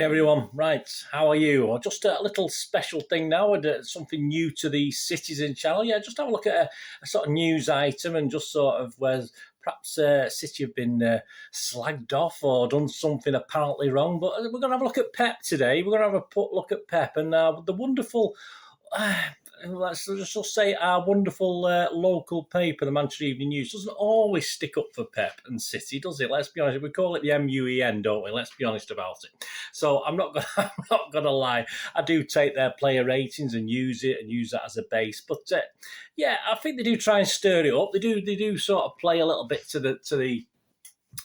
everyone. Right, how are you? Well, just a little special thing now, something new to the Citizen channel. Yeah, just have a look at a sort of news item and just sort of where perhaps City have been slagged off or done something apparently wrong. But we're going to have a look at Pep today. We're going to have a look at Pep and the wonderful... let's just say our wonderful local paper, the Manchester Evening News, doesn't always stick up for Pep and City, does it? Let's be honest. We call it the M.E.N, don't we? Let's be honest about it. So I'm not gonna lie. I do take their player ratings and use that as a base. But yeah, I think they do try and stir it up. They do sort of play a little bit to the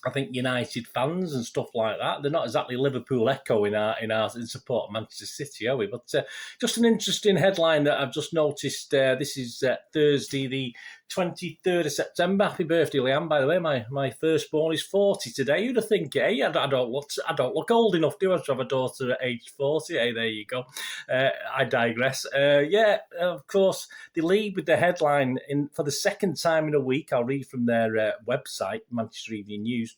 I think United fans and stuff like that. They're not exactly Liverpool echo in support of Manchester City, are we? But just an interesting headline that I've just noticed. This is Thursday, the 23rd of September. Happy birthday, Liam, by the way. My firstborn is 40 today. Who'd have think, I don't look old enough, do I, to have a daughter at age 40? Hey, there you go. I digress. Yeah, of course, they lead with the headline for the second time in a week. I'll read from their website, Manchester Evening News.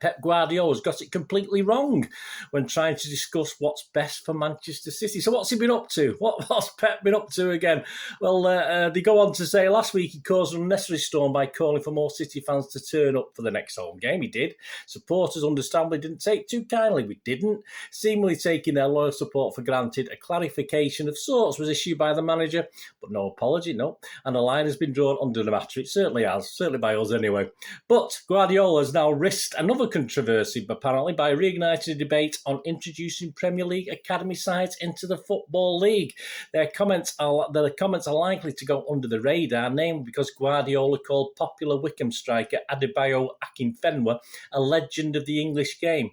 Pep Guardiola's got it completely wrong when trying to discuss what's best for Manchester City. So what's he been up to? What's Pep been up to again? Well, they go on to say last week he caused an unnecessary storm by calling for more City fans to turn up for the next home game. He did. Supporters understandably didn't take too kindly. We didn't. Seemingly taking their loyal support for granted, a clarification of sorts was issued by the manager, but no apology, no. And a line has been drawn under the matter. It certainly has, certainly by us anyway. But Guardiola has now risked another controversy, apparently, by reigniting a debate on introducing Premier League academy sides into the Football League. Their comments are likely to go under the radar, namely because Guardiola called popular Wycombe striker Adebayo Akinfenwa a legend of the English game.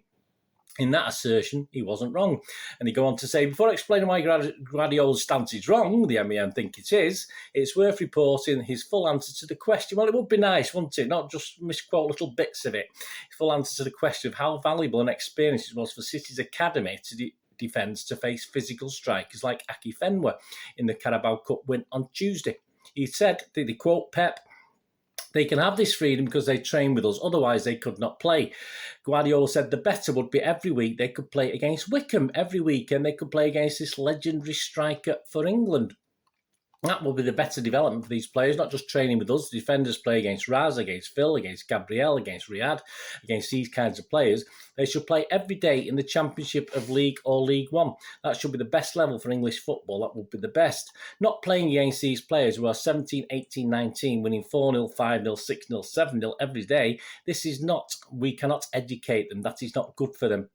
In that assertion, he wasn't wrong. And he go on to say, before explaining why Guardiola's stance is wrong, the M.E.N think it is, it's worth reporting his full answer to the question. Well, it would be nice, wouldn't it? Not just misquote little bits of it. His full answer to the question of how valuable an experience it was for City's academy to defence to face physical strikers like Akinfenwa in the Carabao Cup win on Tuesday. He said, they quote Pep, "They can have this freedom because they train with us, otherwise they could not play." Guardiola said the better would be every week they could play against Wycombe, every weekend they could play against this legendary striker for England. That will be the better development for these players, not just training with us. The defenders play against Raz, against Phil, against Gabriel, against Riyad, against these kinds of players. They should play every day in the Championship of League or League One. That should be the best level for English football. That would be the best. Not playing against these players who are 17, 18, 19, winning 4-0, 5-0, 6-0, 7-0 every day. We cannot educate them. That is not good for them.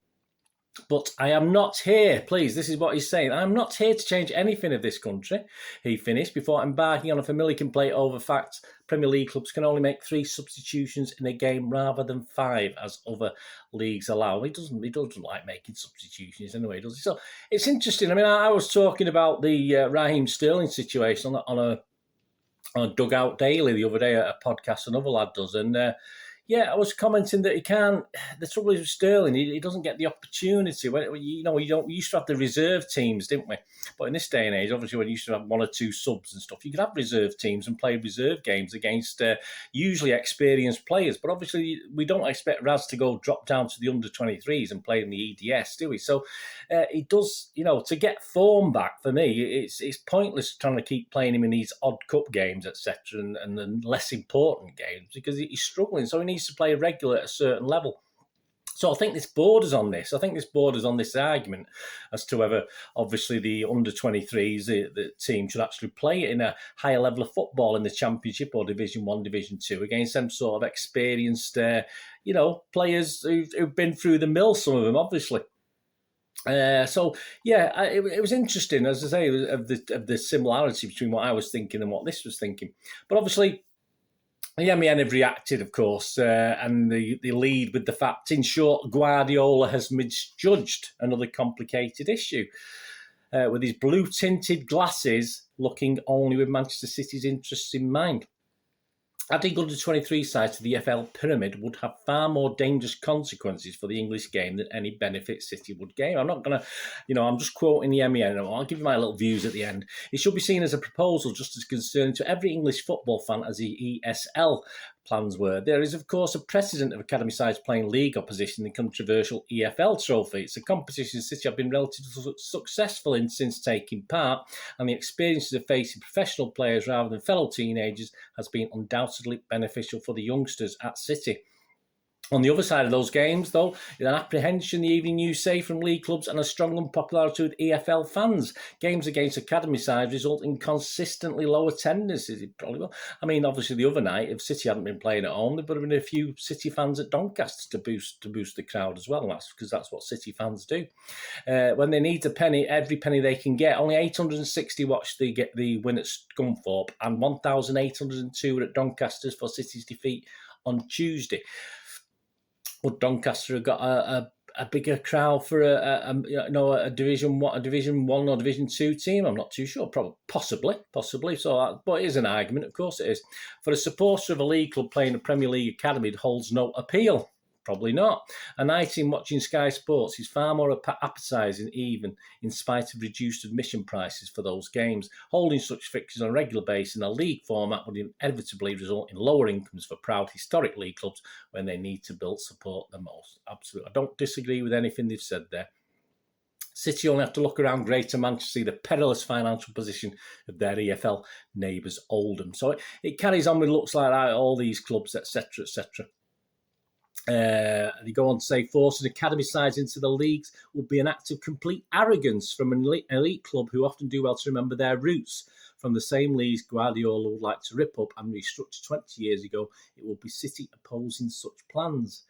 But I am not here, please, this is what he's saying, I'm not here to change anything of this country, he finished, before embarking on a familiar complaint over facts Premier League clubs can only make 3 substitutions in a game rather than 5, as other leagues allow. He doesn't like making substitutions anyway, does he? So it's interesting. I mean, I was talking about the Raheem Sterling situation on a Dugout Daily the other day at a podcast another lad does, and yeah, I was commenting that he can't. The trouble is with Sterling, he doesn't get the opportunity. We used to have the reserve teams, didn't we? But in this day and age, obviously, when you used to have 1 or 2 subs and stuff, you could have reserve teams and play reserve games against usually experienced players. But obviously, we don't expect Raz to drop down to the under-23s and play in the EDS, do we? So he does, to get form back, for me, it's pointless trying to keep playing him in these odd cup games, etc., and the less important games, because he's struggling. So he needs to play regular at a certain level. So I think this borders on this. I think this borders on this argument as to whether, obviously, the under-23s, the team should actually play in a higher level of football in the Championship or Division 1, Division 2 against some sort of experienced, players who've been through the mill, some of them, obviously. So yeah, it was interesting, as I say, of the similarity between what I was thinking and what this was thinking. But obviously, the M.E.N have reacted, of course, and they lead with the fact, in short, Guardiola has misjudged another complicated issue. With his blue-tinted glasses, looking only with Manchester City's interests in mind. Adding under-23 sides to the EFL pyramid would have far more dangerous consequences for the English game than any benefit City would gain. I'm not going to, I'm just quoting the M.E.N. I'll give you my little views at the end. It should be seen as a proposal just as concerning to every English football fan as the ESL. plans were. There is, of course, a precedent of academy sides playing league opposition in the controversial EFL trophy. It's a competition City have been relatively successful in since taking part, and the experiences of facing professional players rather than fellow teenagers has been undoubtedly beneficial for the youngsters at City. On the other side of those games, though, an apprehension the evening news say from league clubs and a strong unpopularity with EFL fans. Games against academy sides result in consistently low attendances. It probably will. I mean, obviously, the other night, if City hadn't been playing at home, there would have been a few City fans at Doncaster to boost the crowd as well. That's because that's what City fans do. When they need a penny, every penny they can get. Only 860 watched the win at Scunthorpe, and 1,802 were at Doncaster's for City's defeat on Tuesday. Would Doncaster have got a bigger crowd for a Division 1 or Division 2 team? I'm not too sure. Probably, possibly. So, but it is an argument. Of course, it is. For a supporter of a league club playing a Premier League academy, it holds no appeal. Probably not. A night in watching Sky Sports is far more appetising, even in spite of reduced admission prices for those games. Holding such fixtures on a regular basis in a league format would inevitably result in lower incomes for proud historic league clubs when they need to build support the most. Absolutely. I don't disagree with anything they've said there. City only have to look around Greater Manchester to see the perilous financial position of their EFL neighbours Oldham. So it carries on with looks like that, all these clubs, etc., etc. They go on to say forcing academy sides into the leagues would be an act of complete arrogance from an elite club who often do well to remember their roots. From the same leagues Guardiola would like to rip up and restructure 20 years ago, it will be City opposing such plans.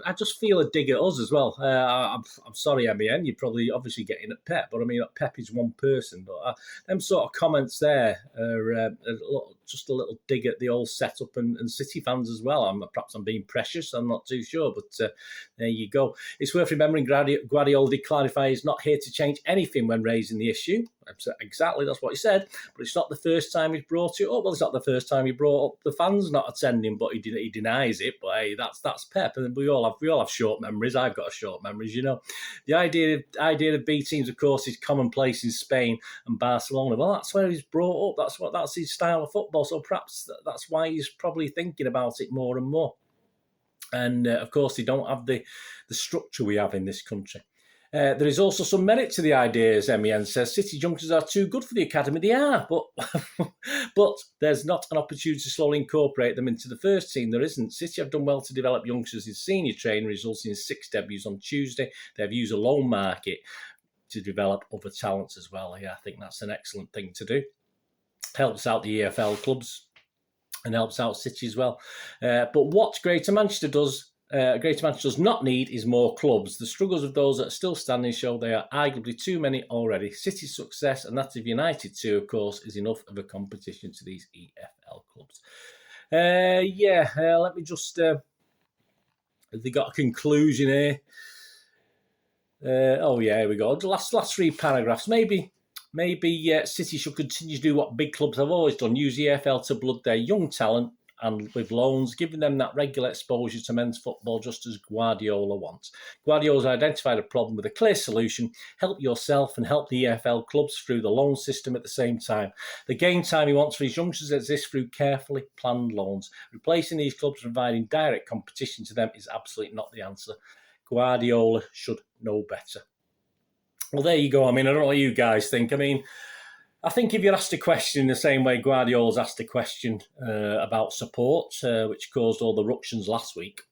I just feel a dig at us as well. I'm sorry, M.E.N, you're probably obviously getting at Pep, but I mean, Pep is one person. But them sort of comments there are just a little dig at the old setup and City fans as well. Perhaps I'm being precious, I'm not too sure, but there you go. It's worth remembering Guardiola did clarify he's not here to change anything when raising the issue. Exactly, that's what he said. But it's not the first time he's brought it up. Well, it's not the first time he brought up the fans not attending, but he denies it. But hey, that's Pep, and we all have short memories. I've got a short memories, you know. The idea of B teams, of course, is commonplace in Spain and Barcelona. Well, that's where he's brought up. That's his style of football. So perhaps that's why he's probably thinking about it more and more. And of course, they don't have the structure we have in this country. There is also some merit to the idea, as M.E.N says. City youngsters are too good for the academy. They are, but there's not an opportunity to slowly incorporate them into the first team. There isn't. City have done well to develop youngsters in senior training, resulting in 6 debuts on Tuesday. They have used a loan market to develop other talents as well. Yeah, I think that's an excellent thing to do. Helps out the EFL clubs and helps out City as well. But what Greater Manchester does not need is more clubs. The struggles of those that are still standing show they are arguably too many already. City's success, and that of United too, of course, is enough of a competition to these EFL clubs. Let me just... have they got a conclusion here? Here we go. The last 3 paragraphs. Maybe City should continue to do what big clubs have always done, use the EFL to blood their young talent and with loans, giving them that regular exposure to men's football just as Guardiola wants. Guardiola's identified a problem with a clear solution. Help yourself and help the EFL clubs through the loan system at the same time. The game time he wants for his youngsters exists through carefully planned loans. Replacing these clubs and providing direct competition to them is absolutely not the answer. Guardiola should know better. Well, there you go. I mean, I don't know what you guys think. I mean, I think if you're asked a question in the same way Guardiola's asked a question about support, which caused all the ructions last week,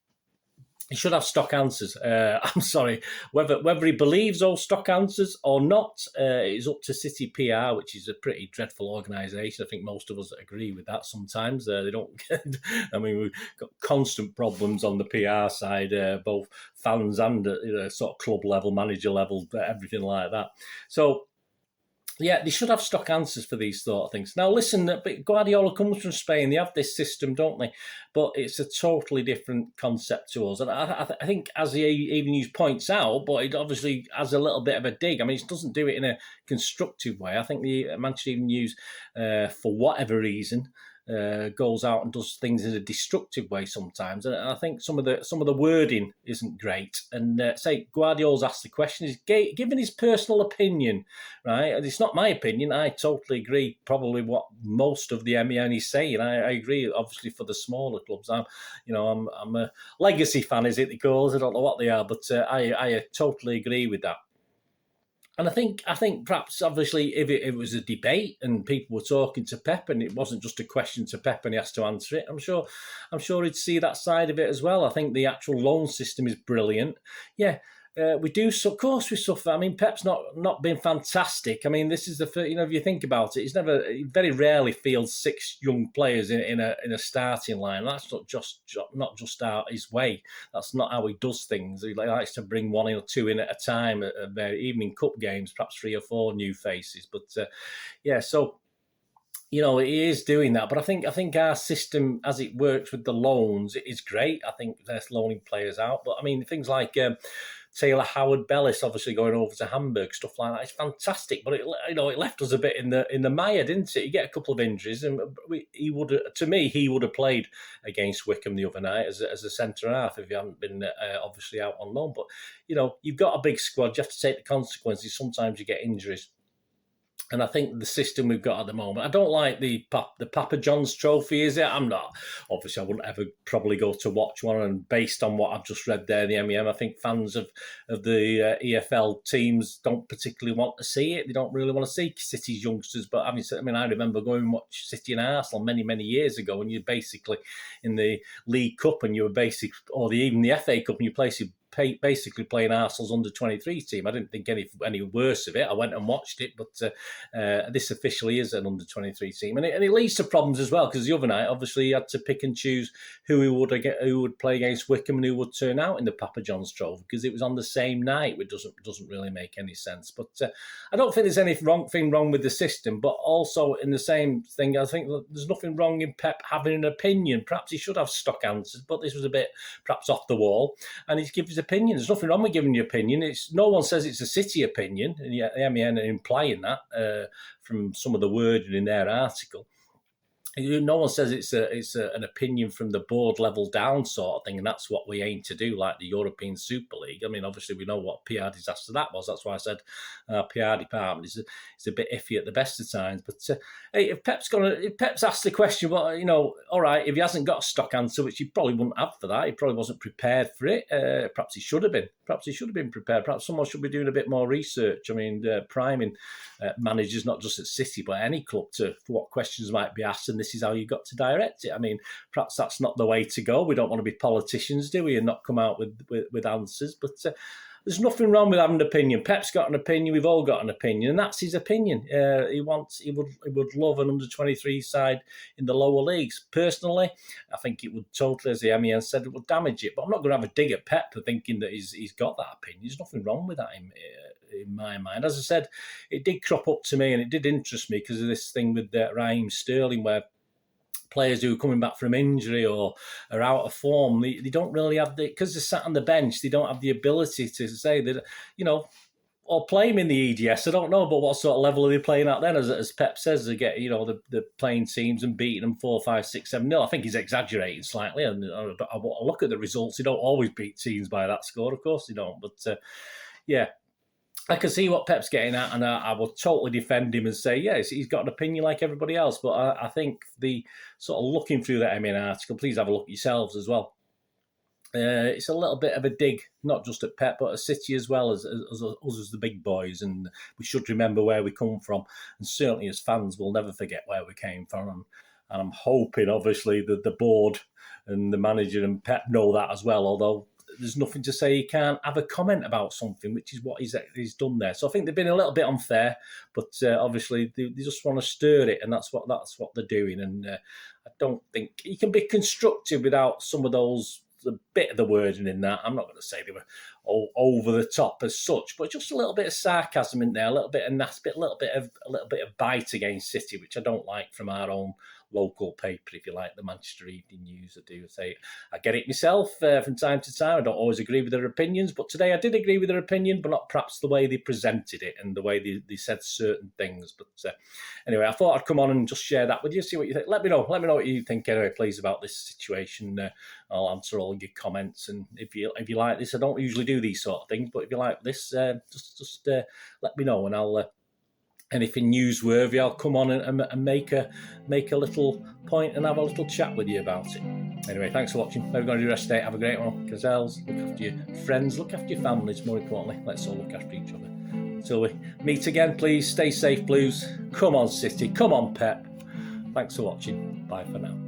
he should have stock answers. I'm sorry, whether he believes those stock answers or not is up to City PR, which is a pretty dreadful organisation. I think most of us agree with that sometimes. They don't get, I mean, we've got constant problems on the PR side, both fans and sort of club level, manager level, everything like that. So, yeah, they should have stock answers for these sort of things. Now, listen, Guardiola comes from Spain. They have this system, don't they? But it's a totally different concept to us. And I think, as the Evening News points out, but it obviously has a little bit of a dig. I mean, it doesn't do it in a constructive way. I think the Manchester Evening News, for whatever reason, goes out and does things in a destructive way sometimes, and I think some of the wording isn't great. And say Guardiola's asked the question, he's given his personal opinion, right? And it's not my opinion. I totally agree. Probably what most of the M.E.N is saying. I agree. Obviously, for the smaller clubs, I'm a legacy fan, is it they call it? I don't know what they are, but I totally agree with that. And I think perhaps obviously if it was a debate and people were talking to Pep and it wasn't just a question to Pep and he has to answer it, I'm sure he'd see that side of it as well. I think the actual loan system is brilliant. Yeah. We do, so of course we suffer. I mean, Pep's not been fantastic. I mean, this is the first, if you think about it, he very rarely fields 6 young players in a starting line. That's not just out his way. That's not how he does things. He likes to bring 1 or 2 in at a time at even in cup games, perhaps 3 or 4 new faces. But yeah, so. He is doing that, but I think our system, as it works with the loans, it is great. I think they're loaning players out, but I mean things like Taylor Howard-Bellis obviously going over to Hamburg, stuff like that. It's fantastic, but it left us a bit in the mire, didn't it? You get a couple of injuries, and he would have played against Wycombe the other night as a centre half if he hadn't been obviously out on loan. But you've got a big squad. You have to take the consequences. Sometimes you get injuries. And I think the system we've got at the moment, I don't like the Papa John's Trophy, is it? I'm not. Obviously, I wouldn't ever probably go to watch one. And based on what I've just read there, the M.E.N, I think fans of the EFL teams don't particularly want to see it. They don't really want to see City's youngsters. But I remember going and watch City and Arsenal many, many years ago, and you're basically in the League Cup, and you were even the FA Cup, and you basically playing Arsenal's under-23 team. I didn't think any worse of it. I went and watched it, but this officially is an under-23 team, and it leads to problems as well, because the other night, obviously, he had to pick and choose who would play against Wycombe and who would turn out in the Papa John's Trophy, because it was on the same night, which doesn't really make any sense. But I don't think there's anything wrong with the system, but also in the same thing, I think there's nothing wrong in Pep having an opinion. Perhaps he should have stock answers, but this was a bit perhaps off the wall, and he's given his opinion. There's nothing wrong with giving your opinion. No one says it's a City opinion, and yet the M.E.N are implying that from some of the wording in their article. No one says it's an opinion from the board level down sort of thing, and that's what we aim to do, like the European Super League. I mean, obviously we know what PR disaster that was. That's why I said PR department is a bit iffy at the best of times. But hey, if Pep's asked the question, well, all right, if he hasn't got a stock answer, which he probably wouldn't have for that, he probably wasn't prepared for it. Perhaps he should have been. Perhaps he should have been prepared. Perhaps someone should be doing a bit more research. I mean, priming managers, not just at City, but any club, for what questions might be asked, and this is how you've got to direct it. I mean, perhaps that's not the way to go. We don't want to be politicians, do we, and not come out with answers. But there's nothing wrong with having an opinion. Pep's got an opinion. We've all got an opinion, and that's his opinion. He would love an under-23 side in the lower leagues. Personally, I think it would totally, as the M.E.N said, it would damage it. But I'm not going to have a dig at Pep for thinking that he's got that opinion. There's nothing wrong with that in my mind. As I said, it did crop up to me, and it did interest me because of this thing with Raheem Sterling, where players who are coming back from injury or are out of form, they don't really have because they're sat on the bench, they don't have the ability to say that, or play him in the EDS. I don't know, but what sort of level are they playing at then? As Pep says, they get, the playing teams and beating them 4-5, 6-7-0. I think he's exaggerating slightly. And I look at the results. They don't always beat teams by that score. Of course they don't. But yeah, I can see what Pep's getting at, and I will totally defend him and say, yes, he's got an opinion like everybody else. But I think the sort of looking through that M.E.N article, please have a look yourselves as well. It's a little bit of a dig, not just at Pep, but at City as well, as us as the big boys. And we should remember where we come from. And certainly as fans, we'll never forget where we came from. And I'm hoping, obviously, that the board and the manager and Pep know that as well, although there's nothing to say he can't have a comment about something, which is what he's done there. So I think they've been a little bit unfair, but obviously they just want to stir it, and that's what they're doing. And I don't think you can be constructive without some of those, a bit of the wording in that. I'm not going to say they were over the top as such, but just a little bit of sarcasm in there, a little bit of nasty, a little bit of bite against City, which I don't like from our own local paper, if you like, the Manchester Evening News. I do say I get it myself from time to time. I don't always agree with their opinions, but today I did agree with their opinion, but not perhaps the way they presented it and the way they said certain things. But anyway, I thought I'd come on and just share that with you, see what you think. Let me know what you think anyway, please, about this situation. I'll answer all your comments, and if you like this, I don't usually do these sort of things, but if you like this, just let me know, and I'll anything newsworthy, I'll come on and make a little point and have a little chat with you about it. Anyway, thanks for watching. Hope you're going to do the rest of the day. Have a great one. Gazelles, look after your friends, look after your families, more importantly. Let's all look after each other. Until we meet again, please stay safe, Blues. Come on, City. Come on, Pep. Thanks for watching. Bye for now.